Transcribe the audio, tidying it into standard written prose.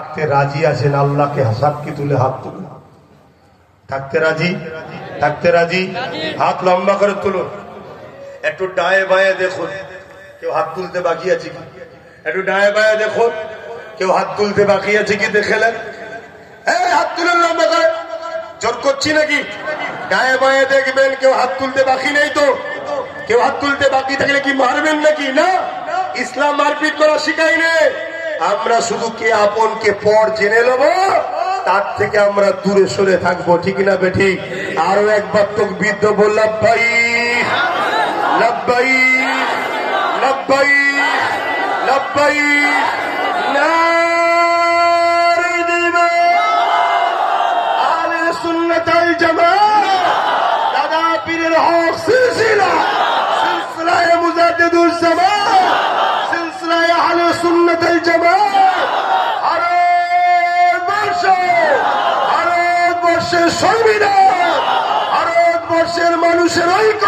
থাকতে রাজি আছেন? আল্লাহকে সাক্ষী তুলে হাত তুলুন। থাকতে রাজি? থাকতে রাজি? হাত লম্বা করে তুলুন। একটু ডায়ে বায়ে দেখুন কেউ হাত তুলতে বাকি আছে কি। একটু ডায়ে বায়ে দেখুন কেউ হাত তুলতে বাকি আছে কি। দেখলেন? হাত তুলুন লম্বা করে। জোর করছি নাকি? ডায়ে বায়ে দেখবেন কেউ হাত তুলতে বাকি নেই তো। কেউ হাত তুলতে বাকি থাকলে কি মারবেন নাকি? না, ইসলাম মারপিট করা শিখাইনি। আমরা শুধু কে আপন কে পর জেনে নেব, তার থেকে আমরা দূরে সরে থাকবো। ঠিক না বেঠিক? আরো একবার তাকবীর দেব। লাব্বাইক লাব্বাইক লাব্বাইক লাব্বাইক। নারে দিবা আহলে সুন্নাত ওয়াল জামাত, দাদা পীরের হক সিলসিলা, সিলসিলায়ে মুজাদ্দিদুল জামান, সিলসিলায়ে আহলে সুন্নাত ওয়াল জামাত। ভারতবর্ষের সংবিধান, ভারতবর্ষের মানুষের ঐক্য।